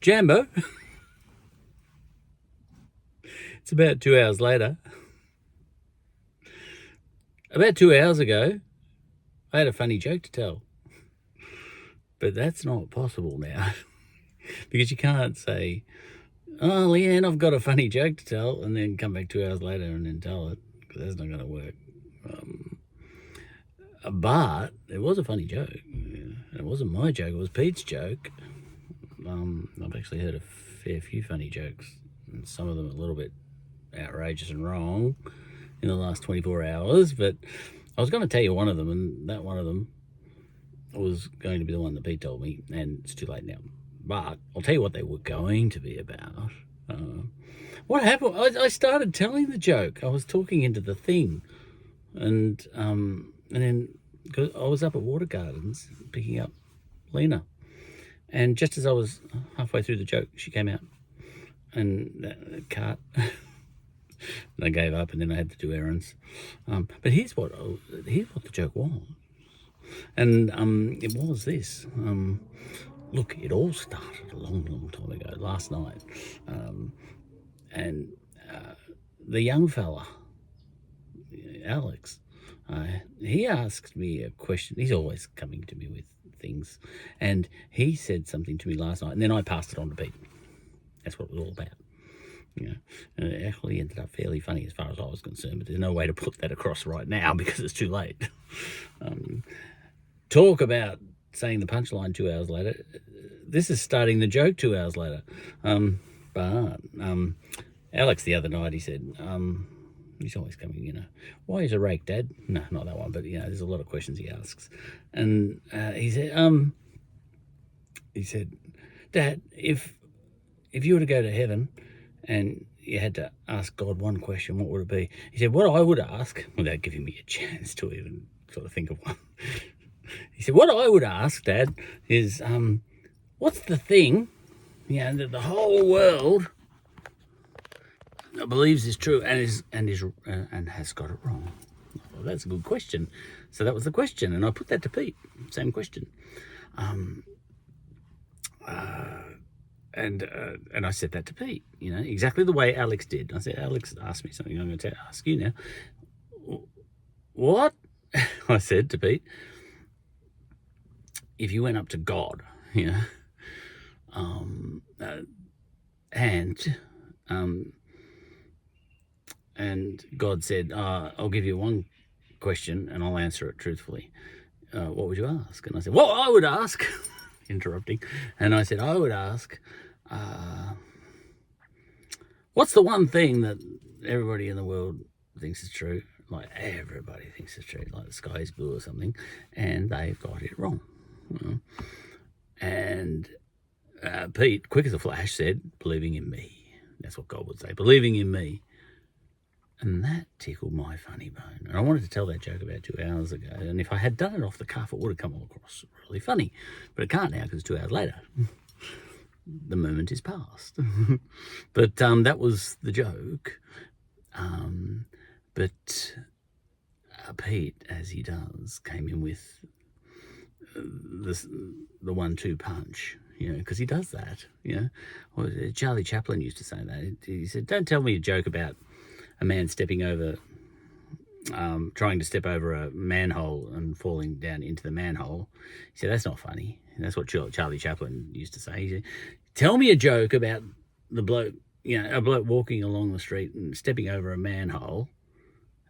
Jambo. It's about 2 hours later. About 2 hours ago, I had a funny joke to tell. But that's not possible now. Because you can't say, oh, Leanne, I've got a funny joke to tell, and then come back 2 hours later and then tell it, because that's not going to work. But it was a funny joke. It wasn't my joke, it was Pete's joke. I've actually heard a fair few funny jokes, and some of them a little bit outrageous and wrong in the last 24 hours, but I was going to tell you one of them, and that one of them was going to be the one that Pete told me, and it's too late now. But I'll tell you what they were going to be about. What happened? I started telling the joke. I was talking into the thing, and then cause I was up at Water Gardens picking up Lena, and just as I was halfway through the joke, she came out, and the cart. And I gave up, and then I had to do errands. But here's what the joke was, and it was this. Look, it all started a long, long time ago, last night, and the young fella, Alex, he asked me a question. He's always coming to me with things, and he said something to me last night, and then I passed it on to Pete. That's what it was all about. And it actually ended up fairly funny as far as I was concerned, but there's no way to put that across right now because it's too late. Talk about saying the punchline 2 hours later. This is starting the joke 2 hours later. But Alex the other night, he said, he's always coming, why is a rake, Dad? No, not that one, but, there's a lot of questions he asks. And he said, Dad, if you were to go to heaven and you had to ask God one question, what would it be? He said, what I would ask, without giving me a chance to even sort of think of one, he said, what I would ask, Dad, is what's the thing that the whole world believes is true and has got it wrong? Well, that's a good question. So that was the question, and I put that to Pete. Same question. And I said that to Pete, exactly the way Alex did. I said, Alex asked me something, I'm going to ask you now. What? I said to Pete, if you went up to God, and God said, I'll give you one question and I'll answer it truthfully. What would you ask? And I said, well, I would ask, interrupting, and I said, I would ask, what's the one thing that everybody in the world thinks is true? Like everybody thinks it's true, like the sky is blue or something, and they've got it wrong. And Pete, quick as a flash, said, believing in me. That's what God would say, believing in me. And that tickled my funny bone. And I wanted to tell that joke about 2 hours ago. And if I had done it off the cuff, it would have come across really funny. But it can't now because it's 2 hours later. The moment is past. But that was the joke. But Pete, as he does, came in with the 1-2 punch, because he does that. Charlie Chaplin used to say that. He said, don't tell me a joke about a man trying to step over a manhole and falling down into the manhole. He said, that's not funny. That's what Charlie Chaplin used to say. He said, tell me a joke about a bloke walking along the street and stepping over a manhole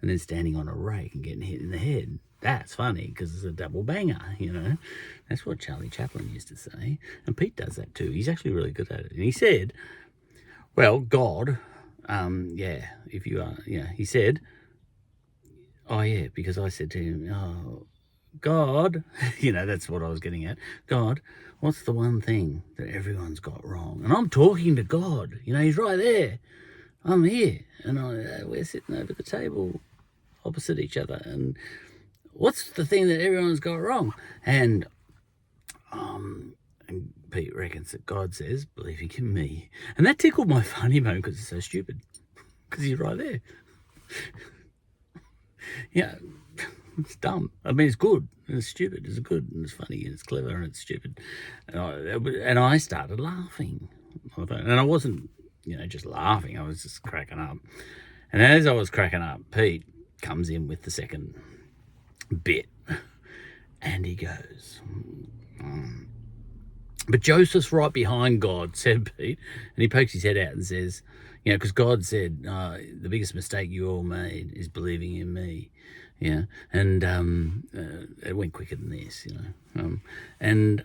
and then standing on a rake and getting hit in the head. That's funny because it's a double banger, That's what Charlie Chaplin used to say. And Pete does that too. He's actually really good at it. And he said, well, God, if you are, he said, oh yeah, because I said to him, oh, God, that's what I was getting at. God, what's the one thing that everyone's got wrong? And I'm talking to God, he's right there. I'm here, and we're sitting over the table opposite each other, and what's the thing that everyone's got wrong? And Pete reckons that God says, believing in me. And that tickled my funny bone because it's so stupid. Because he's right there. It's dumb. I mean, it's good and it's stupid. It's good and it's funny and it's clever and it's stupid. And I started laughing. on the phone. And I wasn't, just laughing. I was just cracking up. And as I was cracking up, Pete comes in with the second bit. And he goes, but Joseph's right behind God, said Pete. And he pokes his head out and says, because God said, the biggest mistake you all made is believing in me. Yeah, and it went quicker than this, and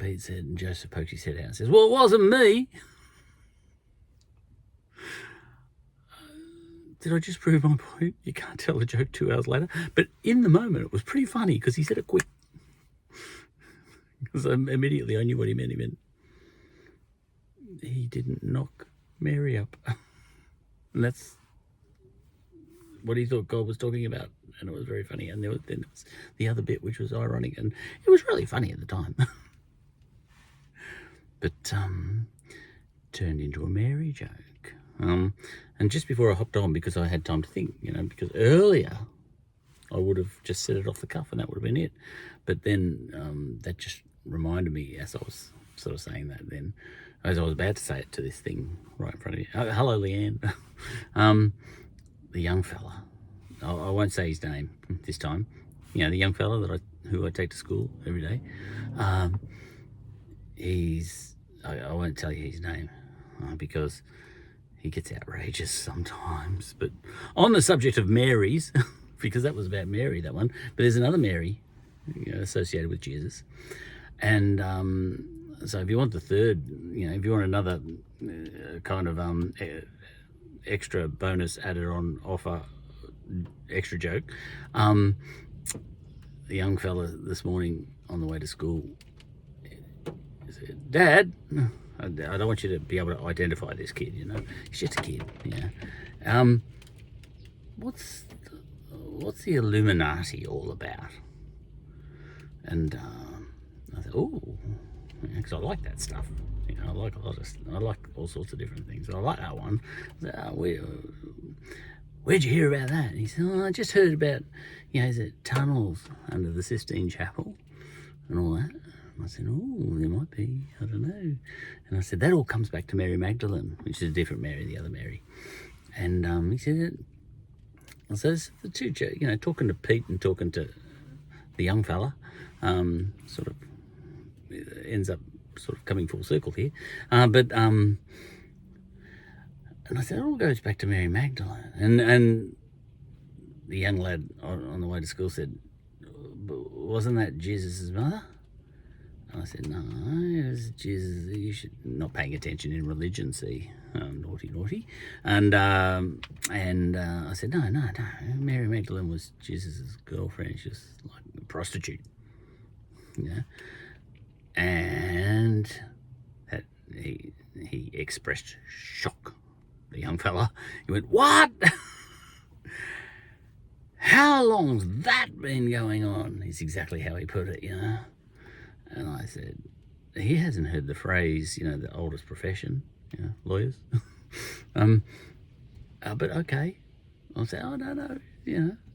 Pete said, and Joseph poked his head out and says, well, it wasn't me. Did I just prove my point? You can't tell a joke 2 hours later. But in the moment, it was pretty funny because he said it quick. Because immediately I knew what he meant. He meant he didn't knock Mary up. And that's what he thought God was talking about. And it was very funny. And then there was the other bit, which was ironic. And it was really funny at the time. But turned into a Mary joke. And just before I hopped on, because I had time to think, because earlier I would have just said it off the cuff and that would have been it. But then that just reminded me, as I was sort of saying that then, as I was about to say it to this thing right in front of you. Hello, Leanne. The young fella. I won't say his name this time. The young fella who I take to school every day. I won't tell you his name because he gets outrageous sometimes. But on the subject of Marys, because that was about Mary, that one. But there's another Mary associated with Jesus. And so if you want the third, if you want another kind of extra bonus added on offer, extra joke, the young fella this morning on the way to school said, Dad, I don't want you to be able to identify this kid, he's just a kid, what's the Illuminati all about? And I thought, because I like that stuff. I like I like all sorts of different things. I like that one. Where'd you hear about that? And he said, I just heard about, is it tunnels under the Sistine Chapel and all that. And I said, there might be, I don't know. And I said, that all comes back to Mary Magdalene, which is a different Mary, the other Mary. And he said, so it's the two, talking to Pete and talking to the young fella, sort of ends up sort of coming full circle here. And I said, it all goes back to Mary Magdalene. And the young lad on the way to school said, wasn't that Jesus' mother? And I said, no, it was Jesus. You should not paying attention in religion, see, naughty. And I said, no, Mary Magdalene was Jesus' girlfriend. She was like a prostitute, And that he expressed shock. The young fella, he went, what? How long's that been going on? Is exactly how he put it, And I said, he hasn't heard the phrase, the oldest profession, lawyers. But okay. I'll say, no,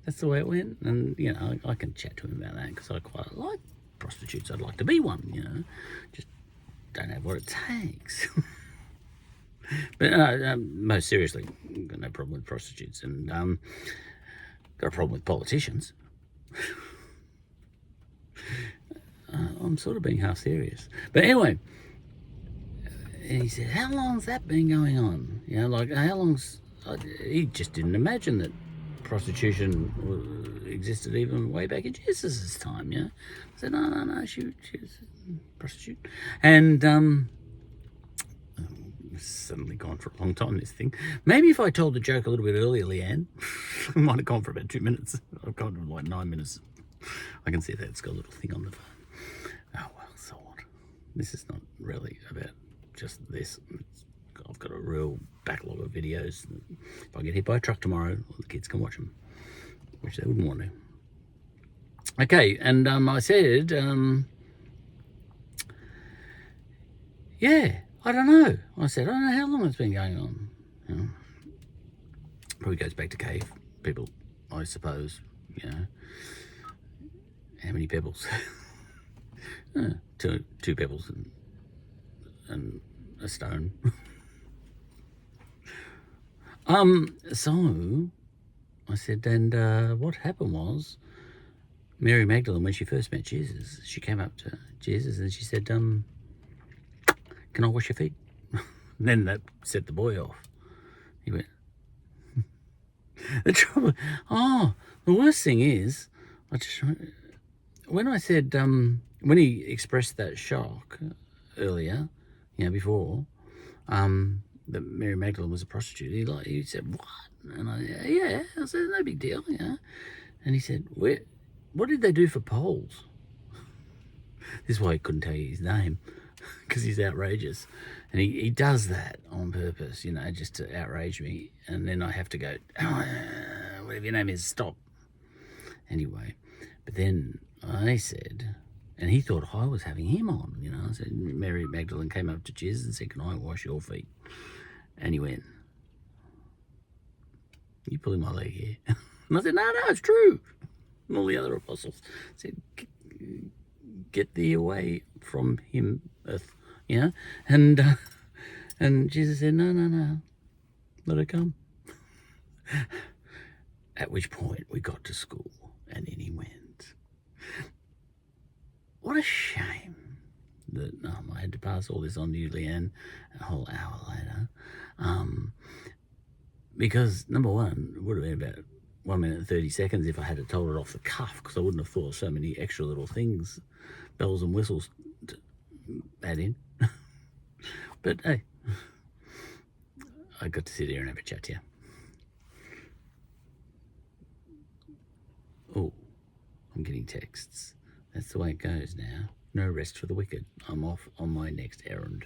that's the way it went. And, I can chat to him about that because I quite like prostitutes. I'd like to be one, just don't have what it takes. But most seriously, got no problem with prostitutes, and got a problem with politicians. I'm sort of being half serious, but anyway. And he said, "How long's that been going on? How long's?" He just didn't imagine that prostitution existed even way back in Jesus' time. I said, "No, she was a prostitute," and suddenly gone for a long time, this thing. Maybe if I told the joke a little bit earlier, Leanne, I might have gone for about 2 minutes. I've gone for like 9 minutes. I can see that it's got a little thing on the phone. Oh, well, so what? This is not really about just this. I've got a real backlog of videos. If I get hit by a truck tomorrow, the kids can watch them, which they wouldn't want to. Okay, and I said, yeah, I don't know. I said, I don't know how long it's been going on. Probably goes back to cave people, I suppose. How many pebbles? Two pebbles and a stone. So I said, and what happened was Mary Magdalene, when she first met Jesus, she came up to Jesus and she said, can I wash your feet? And then that set the boy off. He went, the trouble, the worst thing is, when I said, when he expressed that shock earlier, before, that Mary Magdalene was a prostitute, he said, what? And I said, no big deal, And he said, what did they do for poles? This is why he couldn't tell you his name, because he's outrageous. And he does that on purpose, just to outrage me. And then I have to go, whatever your name is, stop. Anyway, but then I said, and he thought I was having him on, I said, Mary Magdalene came up to Jesus and said, can I wash your feet? And he went, you pulling my leg here? And I said, no, it's true. And all the other apostles said, get thee away from him, earth, and Jesus said, no, let her come. At which point we got to school and in he went. What a shame that I had to pass all this on to you, Leanne, a whole hour later. Because, number one, it would have been about 1 minute and 30 seconds if I had told it off the cuff, because I wouldn't have thought of so many extra little things, bells and whistles to add in. But hey, I got to sit here and have a chat to you. Oh, I'm getting texts. That's the way it goes now. No rest for the wicked. I'm off on my next errand.